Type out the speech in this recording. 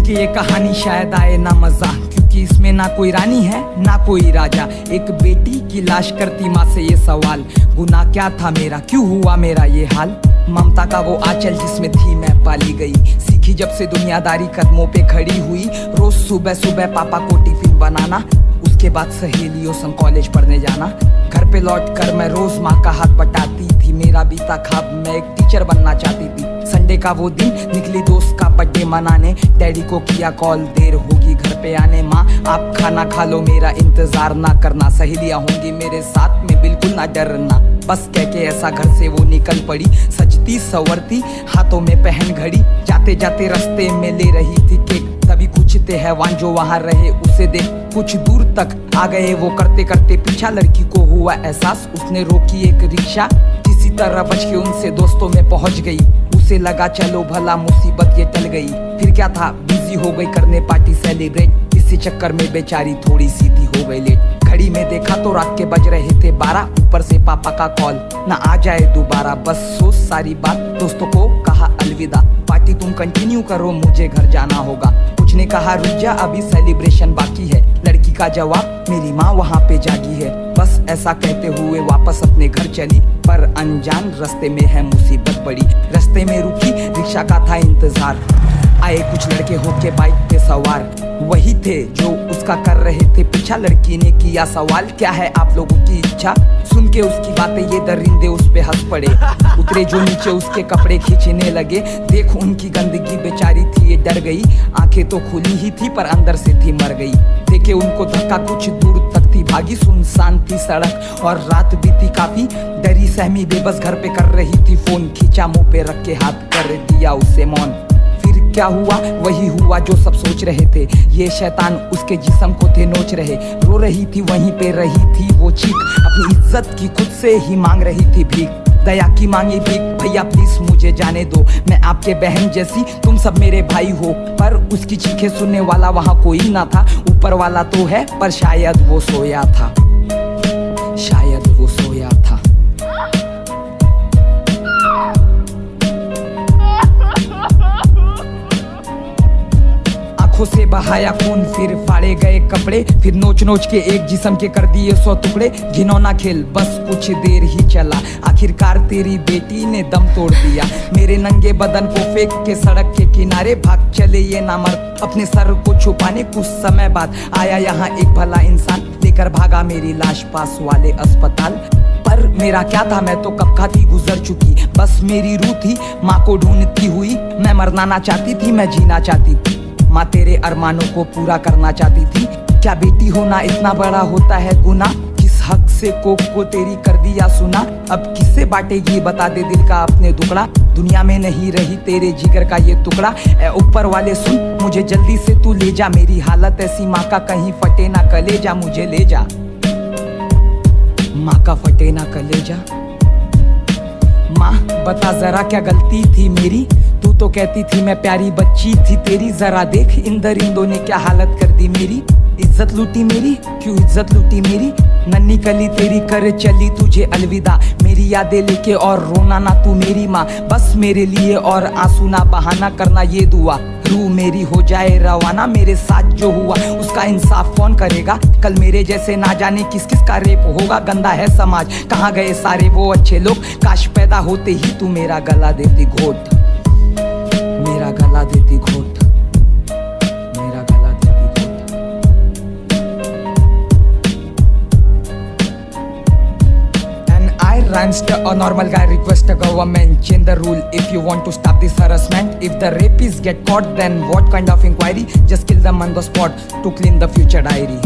कि ये कहानी शायद आए ना मजा, क्योंकि इसमें ना कोई रानी है ना कोई राजा। एक बेटी की लाश करती माँ से ये सवाल, गुनाह क्या था मेरा, क्यों हुआ मेरा ये हाल। ममता का वो आंचल जिसमें थी मैं पाली गई, सीखी जब से दुनियादारी कदमों पे खड़ी हुई। रोज सुबह सुबह पापा को टिफिन बनाना, उसके बाद सहेलियों संग कॉलेज पढ़ने जाना। घर पे लौट कर मैं रोज माँ का हाथ बटाती थी, मेरा बीता ख्वाब मैं एक टीचर बनना चाहती थी। संडे का वो दिन निकली दोस्त का बर्थडे मनाने, डैडी को किया कॉल देर होगी घर पे आने। माँ आप खाना खा लो, मेरा इंतजार ना करना, सहेलियां होंगी मेरे साथ में बिल्कुल ना डरना। बस कह के ऐसा घर से वो निकल पड़ी, सजती संवरती हाथों में पहन घड़ी। जाते जाते रास्ते में ले रही थी केक, तभी कुछ थे हैवान जो वहाँ रहे उसे देख कुछ दूर तक आ गए वो करते करते पीछा। लड़की को हुआ एहसास, उसने रोकी एक रिक्शा, किसी तरह बच के उनसे दोस्तों में पहुंच गई। उसे लगा चलो भला मुसीबत ये टल गई, फिर क्या था बिजी हो गई करने पार्टी सेलिब्रेट। इसी चक्कर में बेचारी थोड़ी सी थी हो गई लेट। घड़ी में देखा तो रात के बज रहे थे 12, ऊपर से पापा का कॉल ना आ जाए दोबारा। बस सोच सारी बात, दोस्तों को कहा अलविदा, पार्टी तुम कंटिन्यू करो मुझे घर जाना होगा। कुछ ने कहा रुक जा अभी सेलिब्रेशन बाकी है, लड़की का जवाब मेरी माँ वहाँ पे जागी है। बस ऐसा कहते हुए वापस अपने घर चली, पर अनजान रास्ते में है मुसीबत बड़ी। रास्ते में रुकी रिक्शा का था इंतजार, आए कुछ लड़के होके बाइक पे सवार, वही थे जो उसका कर रहे थे पीछा। लड़की ने किया सवाल क्या है आप लोगों की इच्छा, सुन के उसकी बातें ये दरिंदे उस पे हंस पड़े। उतरे जो नीचे उसके कपड़े खींचने लगे, देख उनकी गंदगी बेचारी थी ये डर गई। आंखें तो खुली ही थी पर अंदर से थी मर गई। देखे उनको धक्का कुछ दूर तक थी भागी, सुनसान थी सड़क और रात भी थी काफी। डरी सहमी बेबस घर पे कर रही थी फोन, खींचा मुंह पे रख के हाथ कर दिया उसे मौन। क्या हुआ वही हुआ जो सब सोच रहे थे, ये शैतान उसके जिस्म को थे नोच रहे। रो रही थी वहीं पे रही थी वो चीख, अपनी इज्जत की खुद से ही मांग रही थी भीख। दया की मांगी भीख, भैया प्लीज मुझे जाने दो, मैं आपके बहन जैसी तुम सब मेरे भाई हो। पर उसकी चीखें सुनने वाला वहाँ कोई ना था, ऊपर वाला तो है पर शायद वो सोया था, शायद वो सोया था। आंखों से बहाया खून, फिर फाड़े गए कपड़े, फिर नोच नोच के एक जिस्म के कर दिए 100 टुकड़े। घिनौना खेल बस कुछ देर ही चला, आखिरकार तेरी बेटी ने दम तोड़ दिया। मेरे नंगे बदन को फेंक के सड़क के किनारे भाग चले ये नामर्द अपने सर को छुपाने। कुछ समय बाद आया यहाँ एक भला इंसान, लेकर भागा मेरी लाश पास वाले अस्पताल। पर मेरा क्या था, मैं तो कब का थी गुजर चुकी, बस मेरी रूह थी माँ को ढूंढती हुई। मैं मरना ना चाहती थी, मैं जीना चाहती थी, माँ तेरे अरमानों को पूरा करना चाहती थी। क्या बेटी होना इतना बड़ा होता है गुनाह, किस हक से कोक को तेरी कर दिया सुना। अब किससे बांटेगी बता दे दिल का अपने टुकड़ा, दुनिया में नहीं रही तेरे जिगर का ये टुकड़ा। ए ऊपर वाले सुन मुझे जल्दी से तू ले जा, मेरी हालत ऐसी माँ का कहीं फटे ना कलेजा, मुझे ले जा माँ का फटे ना कलेजा। माँ बता जरा क्या गलती थी मेरी, तू तो कहती थी मैं प्यारी बच्ची थी तेरी। जरा देख इन दरिंदों ने क्या हालत कर दी मेरी, इज्जत लूटी मेरी, क्यों इज्जत लूटी मेरी। नन्ही कली तेरी कर चली तुझे अलविदा, मेरी यादें लेके और रोना ना तू मेरी माँ। बस मेरे लिए और आंसू ना बहाना करना ये दुआ, रूह मेरी हो जाए रवाना। मेरे साथ जो हुआ उसका इंसाफ कौन करेगा, कल मेरे जैसे ना जाने किस किस का रेप होगा। गंदा है समाज, कहाँ गए सारे वो अच्छे लोग, काश पैदा होते ही तू मेरा गला देती घोट, मेरा गला देती घोट, मेरा गला देती घोट। And I Rhymes a normal guy request a government change the rule if you want to stop this harassment. If the rapists get caught, then what kind of inquiry? Just kill them on the spot to clean the future diary.